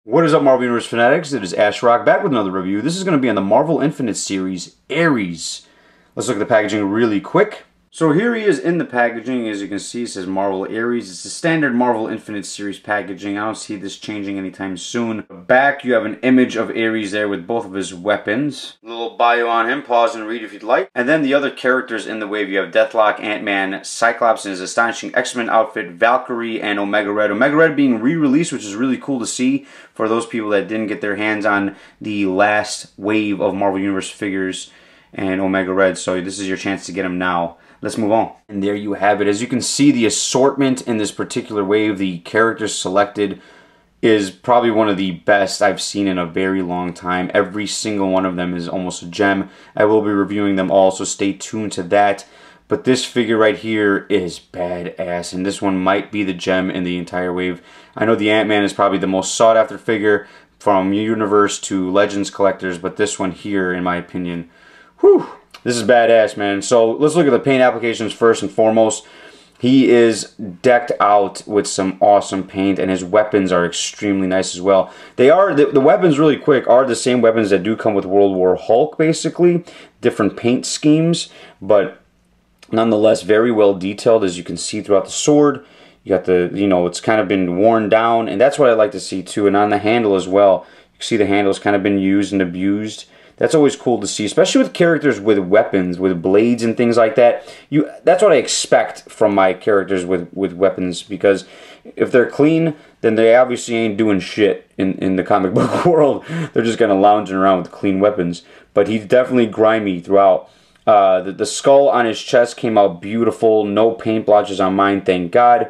What is up, Marvel Universe fanatics? It is Ash Rock back with another review. This is going to be on the Marvel Infinite series, Ares. Let's look at the packaging really quick. So here he is in the packaging. As you can see, it says Marvel Ares. It's the standard Marvel Infinite series packaging. I don't see this changing anytime soon. Back, you have an image of Ares there with both of his weapons. A little bio on him. Pause and read if you'd like. And then the other characters in the wave. You have Deathlock, Ant-Man, Cyclops in his astonishing X-Men outfit, Valkyrie, and Omega Red. Omega Red being re-released, which is really cool to see for those people that didn't get their hands on the last wave of Marvel Universe figures and Omega Red. So this is your chance to get them now. Let's move on. And there you have it. As you can see, the assortment in this particular wave, the characters selected, is probably one of the best I've seen in a very long time. Every single one of them is almost a gem. I will be reviewing them all, so stay tuned to that. But this figure right here is badass, and this one might be the gem in the entire wave. I know the Ant-Man is probably the most sought after figure from Universe to Legends collectors, but this one here, in my opinion, whew, this is badass, man. So let's look at the paint applications first and foremost. He is decked out with some awesome paint, and his weapons are extremely nice as well. They are, the weapons really quick, are the same weapons that do come with World War Hulk, basically. Different paint schemes, but nonetheless very well detailed, as you can see throughout the sword. You got the, you know, it's kind of been worn down, and that's what I like to see too. And on the handle as well, you can see the handle's kind of been used and abused. That's always cool to see, especially with characters with weapons, with blades and things like that. That's what I expect from my characters with weapons, because if they're clean, then they obviously ain't doing shit in the comic book world. They're just kind of lounging around with clean weapons. But he's definitely grimy throughout. The skull on his chest came out beautiful. No paint blotches on mine, thank God.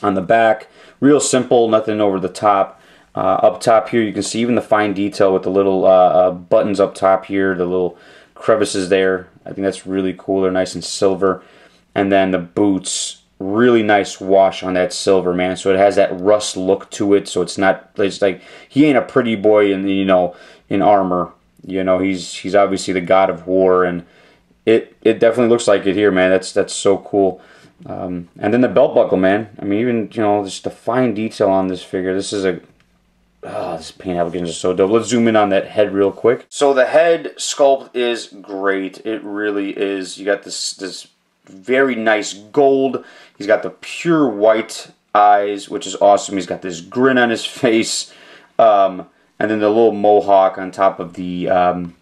On the back, real simple, nothing over the top. Up top here, you can see even the fine detail with the little buttons up top here, the little crevices there. I think that's really cool. They're nice and silver. And then the boots, really nice wash on that silver, man. So it has that rust look to it. So it's not, it's like, he ain't a pretty boy in, you know, in armor. You know, he's obviously the god of war, and it definitely looks like it here, man. That's so cool. And then the belt buckle, man. I mean, even, you know, just the fine detail on this figure. This is a, oh, this paint application is so dope. Let's zoom in on that head real quick. So the head sculpt is great. It really is. You got this very nice gold. He's got the pure white eyes, which is awesome. He's got this grin on his face. And then the little mohawk on top of the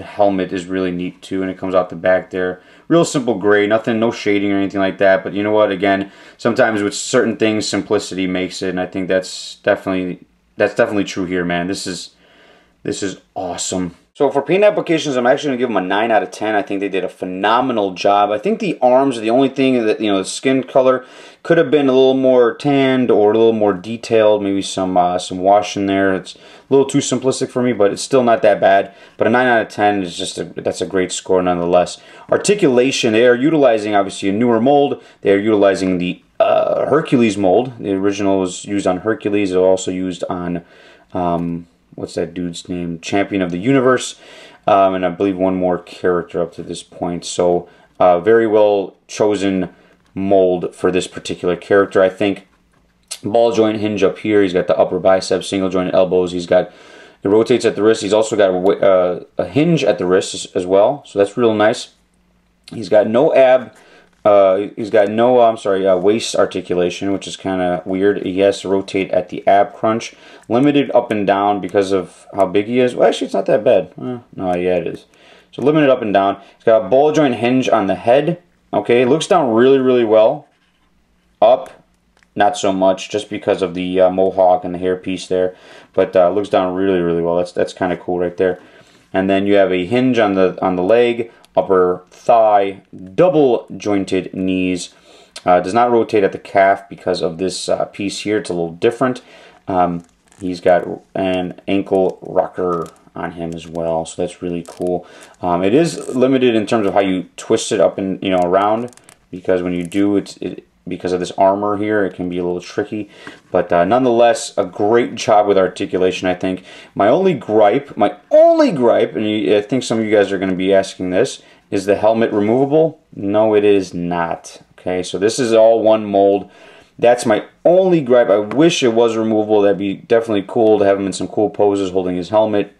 helmet is really neat too, and it comes out the back there. Real simple gray, nothing, no shading or anything like that. But you know what? Again, sometimes with certain things, simplicity makes it, and I think that's definitely true here, man. This is awesome. So for paint applications, I'm actually going to give them a 9 out of 10. I think they did a phenomenal job. I think the arms are the only thing that, you know, the skin color could have been a little more tanned or a little more detailed. Maybe some wash in there. It's a little too simplistic for me, but it's still not that bad. But a 9 out of 10 is just that's a great score nonetheless. Articulation, they are utilizing obviously a newer mold. They are utilizing the Hercules mold. The original was used on Hercules. It was also used on what's that dude's name? Champion of the Universe, and I believe one more character up to this point. So very well chosen mold for this particular character, I think. Ball joint hinge up here. He's got the upper bicep, single jointed elbows. He's got, it rotates at the wrist. He's also got a hinge at the wrist as well. So that's real nice. He's got no waist articulation, which is kind of weird. He has to rotate at the ab crunch. Limited up and down because of how big he is. Well, actually, it's not that bad. No, yeah, it is. So limited up and down. He's got a ball joint hinge on the head. Okay, it looks down really, really well. Up, not so much, just because of the mohawk and the hairpiece there. But looks down really, really well. That's kind of cool right there. And then you have a hinge on the leg. Upper thigh, double jointed knees. Does not rotate at the calf because of this piece here. It's a little different. He's got an ankle rocker on him as well, so that's really cool. It is limited in terms of how you twist it up and, you know, around, because when you do because of this armor here, it can be a little tricky. But nonetheless, a great job with articulation, I think. My only gripe, and I think some of you guys are going to be asking this, is the helmet removable? No, it is not. Okay, so this is all one mold. That's my only gripe. I wish it was removable. That'd be definitely cool to have him in some cool poses holding his helmet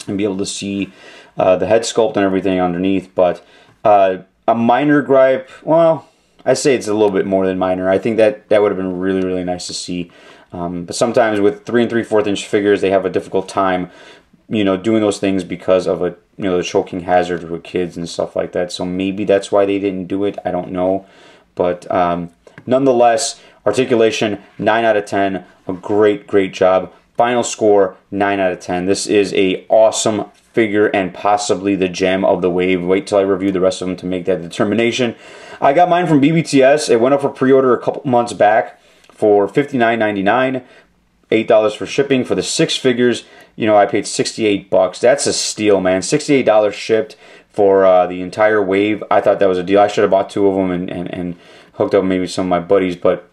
and be able to see the head sculpt and everything underneath. But a minor gripe, well, I say it's a little bit more than minor. I think that would have been really, really nice to see. But sometimes with 3 3/4 inch figures, they have a difficult time, doing those things because of the choking hazard with kids and stuff like that. So maybe that's why they didn't do it. I don't know. But nonetheless, Articulation, 9 out of 10. A great, great job. Final score, 9 out of 10. This is a awesome figure and possibly the gem of the wave. Wait till I review the rest of them to make that determination. I got mine from BBTS. It went up for pre-order a couple months back for $59.99. $8 for shipping. For the 6 figures, I paid $68. That's a steal, man. $68 shipped for the entire wave. I thought that was a deal. I should have bought 2 of them and hooked up maybe some of my buddies, but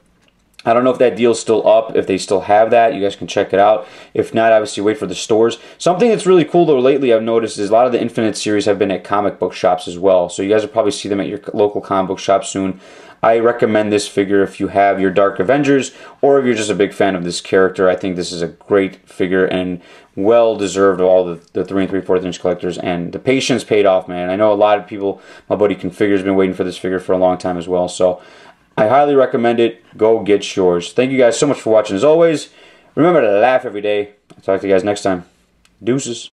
I don't know if that deal's still up, if they still have that. You guys can check it out. If not, obviously wait for the stores. Something that's really cool, though, lately I've noticed is a lot of the Infinite series have been at comic book shops as well. So you guys will probably see them at your local comic book shop soon. I recommend this figure if you have your Dark Avengers or if you're just a big fan of this character. I think this is a great figure and well-deserved of all the 3 3/4 inch collectors. And the patience paid off, man. I know a lot of people, my buddy Configure, has been waiting for this figure for a long time as well. So I highly recommend it. Go get yours. Thank you guys so much for watching as always. Remember to laugh every day. I'll talk to you guys next time. Deuces.